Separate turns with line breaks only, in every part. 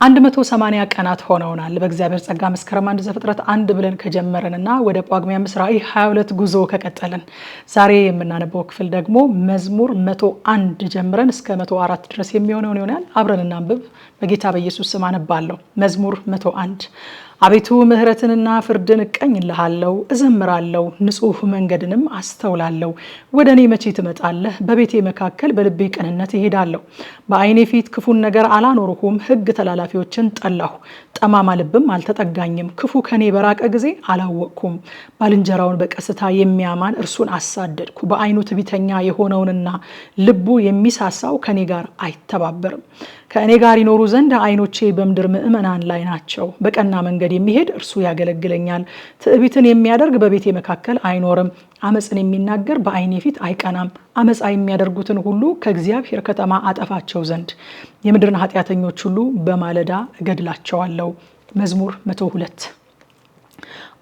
180 ቀናት ሆነውናል በእግዚአብሔር ጸጋ መስከረም 1 ዘፍጥረት 1 ብለን ከጀመረንና ወደ ጳጉሜ 5 ራዕይ 22 ጉዞ ከቀጠልን ዛሬ የምናነበው ክፍል ደግሞ መዝሙር 101 ጀምረን እስከ 104 ድረስ የሚሆነው ይሆናል። አብረን እናንብብ። በጌታ በኢየሱስ ስም አነባለሁ። መዝሙር 101 አቤቱ ምህረትንና ፍርድን እቀኝልሃለሁ፣ እዘምራለሁ፣ ንጹህ መንገድንም አስተውላለሁ። ወደኔ መቼ ትመጣለህ? በቤቴ መካከል በልቤ ቅንነት እሄዳለሁ። በዓይኔ ፊት ክፉን ነገር አላኖርሁም፣ ሕግ ተላላፊዎችን ጠላሁ። ጠማማ ልብም አልተጠጋኝም። ክፉ ከኔ በራቀ ጊዜ አላወቅኩም። ባልንጀራውን በቀስታ የሚያማን እርሱን አሳደድኩ። በዓይኑ ትዕቢተኛ የሆነውንና ልቡ የሚሳሳው ከኔ ጋር አይተባበርም። ከእኔ ጋር ይኖሩ ዘንድ ዓይኖቼ በምድር ምእመናን ላይ ናቸው። በቀና መንገድ የሚሄድ እርሱ ያገለግለኛል። ትዕቢትን የሚያደርግ በቤቴ መካከል አይኖርም። አመፅን የሚናገር በዓይኔ ፊት አይቀናም። አመፃ የሚያደርጉትን ሁሉ ከእግዚአብሔር ከተማ አጠፋቸው ዘንድ የምድርን ኃጢአተኞች ሁሉ በማለዳ እገድላቸዋለሁ። መዝሙር 102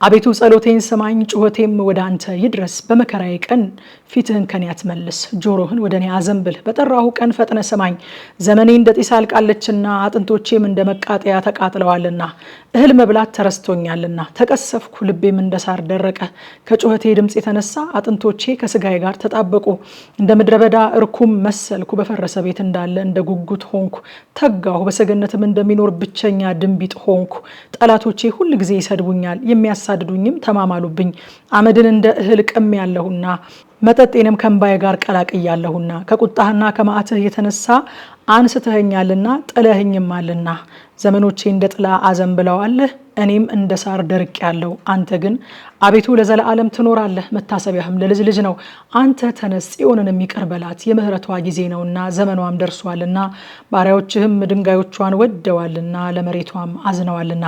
አቤቱ ጸሎቴን ስማኝ፣ ጩኸቴም ወደ አንተ ይድረስ። በመከራዬ ቀን ፊትህን ከኔ አትመልስ፣ ጆሮህን ወደ እኔ አዘንብል። በጠራሁ ቀን ፈጥነ ስማኝ። ዘመኔ እንደ ጢስ አልቃለችና አጥንቶቼም እንደ መቃጠያ ተቃጥለዋልና። እህል መብላት ተረስቶኛልና ተቀሰፍኩ፣ ልቤም እንደ ሳር ደረቀ። ከጩኸቴ ድምፅ የተነሳ አጥንቶቼ ከስጋዬ ጋር ተጣበቁ። እንደ ምድረ በዳ እርኩም መሰልኩ፣ በፈረሰ ቤት እንዳለ እንደ ጉጉት ሆንኩ። ተጋሁ፣ በሰገነትም እንደሚኖር ብቸኛ ድንቢጥ ሆንኩ። ጠላቶቼ ሁል ጊዜ ይሰድቡኛል፣ የሚያሳድዱኝም ተማማሉብኝ። አመድን እንደ እህል ቀምያለሁና መጠጤንም ከእንባዬ ጋር ቀላቅያለሁና። ከቁጣህና ከመዓትህ የተነሳ አንስተኸኛልና ጥለኸኝማልና። ዘመኖቼ እንደ ጥላ አዘንብለዋለህ፣ እኔም እንደ ሳር ደርቄአለሁ። አንተ ግን አቤቱ ለዘላለም ትኖራለህ፣ መታሰቢያህም ለልጅ ልጅ ነው። አንተ ተነስ፣ ጽዮንንም ይቅር በላት፣ የምህረቷ ጊዜ ነውና ዘመኗም ደርሷልና። ባሪያዎችህም ድንጋዮቿን ወደዋልና ለመሬቷም አዝነዋልና።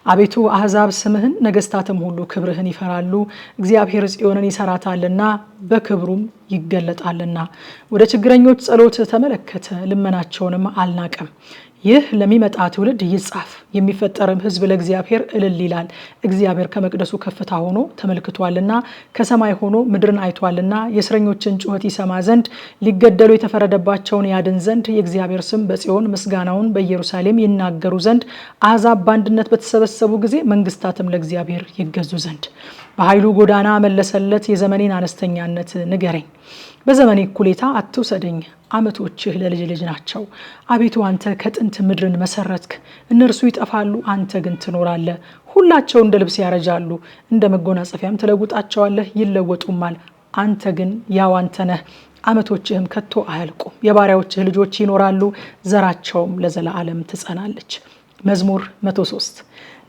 አቤቱ አሕዛብ ስምህን፣ ነገስታትም ሁሉ ክብርህን ይፈራሉ። እግዚአብሔር ጽዮንን ይሰራታልና በክብሩም ይገለጣልና። ወደ ችግረኞች ጸሎት ተመለከተ፣ ልመናቸውንም አልናቀም። ይህ ለሚመጣ ትውልድ ይጻፍ፣ የሚፈጠርም ሕዝብ ለእግዚአብሔር እልል ይላል። እግዚአብሔር ከመቅደሱ ከፍታ ሆኖ ተመልክቷልና፣ ከሰማይ ሆኖ ምድርን አይቷልና። የእስረኞችን ጩኸት ይሰማ ዘንድ፣ ሊገደሉ የተፈረደባቸውን ያድን ዘንድ፣ የእግዚአብሔር ስም በጽዮን ምስጋናውን በኢየሩሳሌም ይናገሩ ዘንድ፣ አሕዛብ በአንድነት በተሰበሰቡ ጊዜ መንግስታትም ለእግዚአብሔር ይገዙ ዘንድ። በኃይሉ ጎዳና መለሰለት፣ የዘመኔን አነስተኛነት ንገረኝ። በዘመኔ እኩሌታ አትውሰደኝ፣ ዓመቶችህ ለልጅ ልጅ ናቸው። አቤቱ አንተ ከጥንት ምድርን መሰረትክ፣ እነርሱ ይጠፋሉ፣ አንተ ግን ትኖራለህ። ሁላቸው እንደ ልብስ ያረጃሉ፣ እንደ መጎናጸፊያም ትለውጣቸዋለህ፣ ይለወጡማል። አንተ ግን ያው አንተ ነህ፣ ዓመቶችህም ከቶ አያልቁም። የባሪያዎችህ ልጆች ይኖራሉ፣ ዘራቸውም ለዘላለም ትጸናለች። መዝሙር 103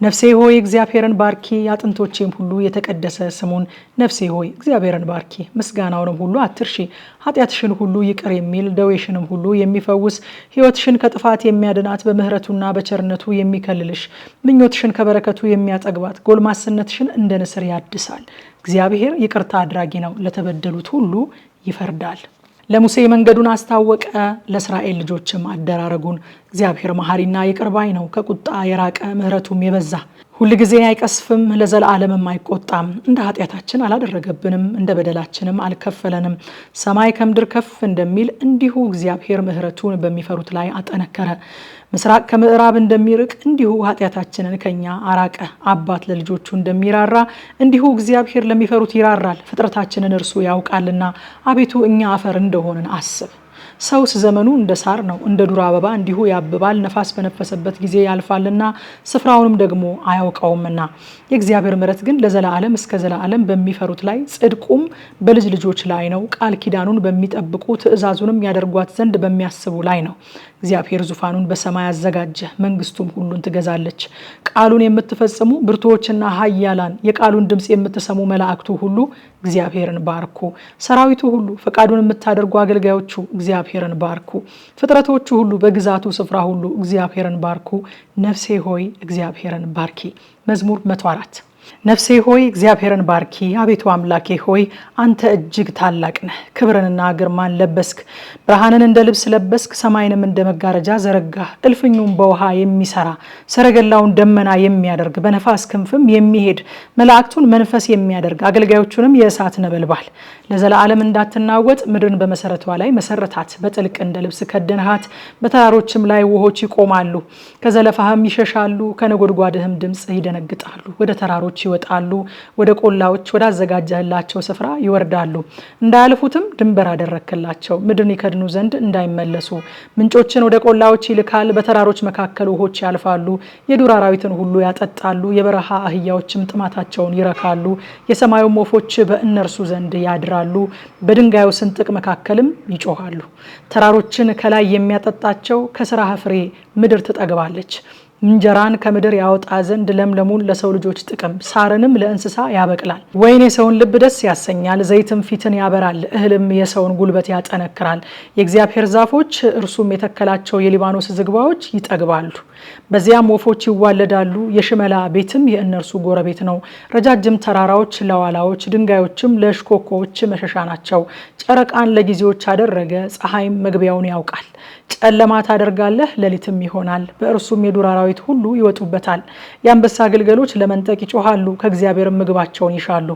ነፍሴ ሆይ እግዚአብሔርን ባርኪ፣ አጥንቶቼም ሁሉ የተቀደሰ ስሙን። ነፍሴ ሆይ እግዚአብሔርን ባርኪ፣ ምስጋናውንም ሁሉ አትርሺ። ኃጢአትሽን ሁሉ ይቅር የሚል ደዌሽንም ሁሉ የሚፈውስ፣ ሕይወትሽን ከጥፋት የሚያድናት፣ በምህረቱና በቸርነቱ የሚከልልሽ፣ ምኞትሽን ከበረከቱ የሚያጠግባት፣ ጎልማስነትሽን እንደ ንስር ያድሳል። እግዚአብሔር ይቅርታ አድራጊ ነው፣ ለተበደሉት ሁሉ ይፈርዳል። ለሙሴ መንገዱን አስታወቀ፣ ለእስራኤል ልጆችም አደራረጉን። እግዚአብሔር መሐሪና ይቅር ባይ ነው፣ ከቁጣ የራቀ ምሕረቱም የበዛ። ሁል ጊዜ አይቀስፍም፣ ለዘላለምም አይቆጣም። እንደ ኃጢአታችን አላደረገብንም፣ እንደ በደላችንም አልከፈለንም። ሰማይ ከምድር ከፍ እንደሚል እንዲሁ እግዚአብሔር ምሕረቱን በሚፈሩት ላይ አጠነከረ። ምስራቅ ከምዕራብ እንደሚርቅ እንዲሁ ኃጢአታችንን ከኛ አራቀ። አባት ለልጆቹ እንደሚራራ እንዲሁ እግዚአብሔር ለሚፈሩት ይራራል። ፍጥረታችንን እርሱ ያውቃልና፣ አቤቱ እኛ አፈር እንደሆንን አስብ። ሰውስ ዘመኑ እንደ ሳር ነው፣ እንደ ዱር አበባ እንዲሁ ያብባል። ነፋስ በነፈሰበት ጊዜ ያልፋልና ስፍራውንም ደግሞ አያውቀውምና። የእግዚአብሔር ምሕረት ግን ለዘላለም እስከ ዘላለም በሚፈሩት ላይ፣ ጽድቁም በልጅ ልጆች ላይ ነው። ቃል ኪዳኑን በሚጠብቁ ትእዛዙንም ያደርጓት ዘንድ በሚያስቡ ላይ ነው። እግዚአብሔር ዙፋኑን በሰማይ አዘጋጀ፣ መንግስቱም ሁሉን ትገዛለች። ቃሉን የምትፈጽሙ ብርቱዎችና ኃያላን፣ የቃሉን ድምፅ የምትሰሙ መላእክቱ ሁሉ እግዚአብሔርን ባርኩ። ሰራዊቱ ሁሉ፣ ፈቃዱን የምታደርጉ አገልጋዮቹ እግዚአብሔርን ባርኩ። ፍጥረቶቹ ሁሉ፣ በግዛቱ ስፍራ ሁሉ እግዚአብሔርን ባርኩ። ነፍሴ ሆይ እግዚአብሔርን ባርኪ። መዝሙር 104 ነፍሴ ሆይ እግዚአብሔርን ባርኪ። አቤቱ አምላኬ ሆይ አንተ እጅግ ታላቅ ነህ። ክብርንና ግርማን ለበስክ፣ ብርሃንን እንደ ልብስ ለበስክ፣ ሰማይንም እንደ መጋረጃ ዘረጋህ። እልፍኙም በውሃ የሚሰራ ሰረገላውን ደመና የሚያደርግ በነፋስ ክንፍም የሚሄድ መላእክቱን መንፈስ የሚያደርግ አገልጋዮቹንም የእሳት ነበልባል። ለዘላለም እንዳትናወጥ ምድርን በመሰረቷ ላይ መሰረታት። በጥልቅ እንደ ልብስ ከደንሃት፣ በተራሮችም ላይ ውሆች ይቆማሉ። ከዘለፋህም ይሸሻሉ፣ ከነጎድጓድህም ድምፅ ይደነግጣሉ። ወደ ተራሮች ይወጣሉ፣ ወደ ቆላዎች ወዳዘጋጀህላቸው ስፍራ ይወርዳሉ። እንዳያልፉትም ድንበር አደረክላቸው፣ ምድርን ይከድኑ ዘንድ እንዳይመለሱ። ምንጮችን ወደ ቆላዎች ይልካል፣ በተራሮች መካከል ውሆች ያልፋሉ። የዱር አራዊትን ሁሉ ያጠጣሉ፣ የበረሃ አህያዎችም ጥማታቸውን ይረካሉ። የሰማዩም ወፎች በእነርሱ ዘንድ ያድራሉ፣ በድንጋዩ ስንጥቅ መካከልም ይጮሃሉ። ተራሮችን ከላይ የሚያጠጣቸው ከስራህ ፍሬ ምድር ትጠግባለች። እንጀራን ከምድር ያወጣ ዘንድ ለምለሙን ለሰው ልጆች ጥቅም ሳርንም ለእንስሳ ያበቅላል። ወይን የሰውን ልብ ደስ ያሰኛል፣ ዘይትም ፊትን ያበራል፣ እህልም የሰውን ጉልበት ያጠነክራል። የእግዚአብሔር ዛፎች እርሱም የተከላቸው የሊባኖስ ዝግባዎች ይጠግባሉ፣ በዚያም ወፎች ይዋለዳሉ። የሽመላ ቤትም የእነርሱ ጎረቤት ነው። ረጃጅም ተራራዎች ለዋላዎች፣ ድንጋዮችም ለእሽኮኮዎች መሸሻ ናቸው። ጨረቃን ለጊዜዎች አደረገ፣ ፀሐይም መግቢያውን ያውቃል። ጨለማ ታደርጋለህ፣ ሌሊትም ይሆናል። በእርሱም የዱር አራዊት ሁሉ ይወጡበታል። የአንበሳ ግልገሎች ለመንጠቅ ይጮሃሉ፣ ከእግዚአብሔር ምግባቸውን ይሻሉ።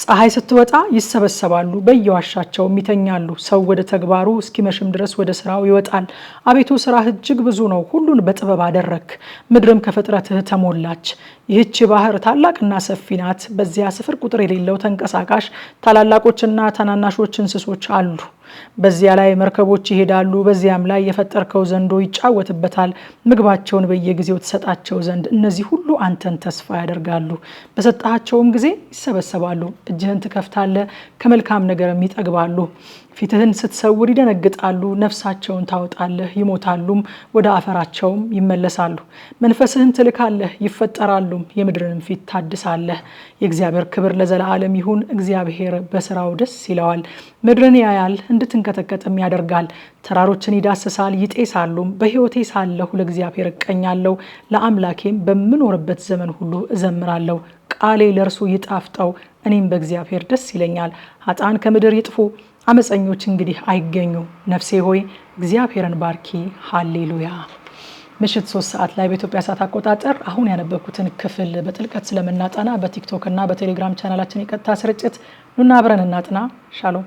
ፀሐይ ስትወጣ ይሰበሰባሉ፣ በየዋሻቸውም ይተኛሉ። ሰው ወደ ተግባሩ እስኪመሽም ድረስ ወደ ስራው ይወጣል። አቤቱ ስራህ እጅግ ብዙ ነው፣ ሁሉን በጥበብ አደረክ። ምድርም ከፍጥረትህ ተሞላች። ይህች ባህር ታላቅና ሰፊ ናት፣ በዚያ ስፍር ቁጥር የሌለው ተንቀሳቃሽ ታላላቆችና ታናናሾች እንስሶች አሉ። በዚያ ላይ መርከቦች ይሄዳሉ፣ በዚያም ላይ የፈጠርከው ዘንዶ ይጫወትበታል። ምግባቸውን በየጊዜው ትሰጣቸው ዘንድ እነዚህ ሁሉ አንተን ተስፋ ያደርጋሉ። በሰጣቸውም ጊዜ ይሰበሰባሉ። እጅህን ትከፍታለህ፣ ከመልካም ነገርም ይጠግባሉ። ፊትህን ስትሰውር ይደነግጣሉ፣ ነፍሳቸውን ታወጣለህ፣ ይሞታሉም፣ ወደ አፈራቸውም ይመለሳሉ። መንፈስህን ትልካለህ፣ ይፈጠራሉም፣ የምድርንም ፊት ታድሳለህ። የእግዚአብሔር ክብር ለዘላለም ይሁን። እግዚአብሔር በስራው ደስ ይለዋል። ምድርን ያያል፣ እንድትንቀጠቀጥም ያደርጋል። ተራሮችን ይዳስሳል፣ ይጤሳሉም። በሕይወቴ ሳለሁ ለእግዚአብሔር እቀኛለሁ፣ ለአምላኬም በምኖርበት ዘመን ሁሉ እዘምራለሁ። ቃሌ ለእርሱ ይጣፍጠው፣ እኔም በእግዚአብሔር ደስ ይለኛል። ኃጥአን ከምድር ይጥፉ፣ አመፀኞች እንግዲህ አይገኙ። ነፍሴ ሆይ እግዚአብሔርን ባርኪ። ሃሌሉያ። ምሽት 3 ሰዓት ላይ በኢትዮጵያ ሰዓት አቆጣጠር አሁን ያነበብኩትን ክፍል በጥልቀት ስለምናጠና በቲክቶክ እና በቴሌግራም ቻናላችን የቀጥታ ስርጭት ኑና አብረን እናጥና። ሻሎም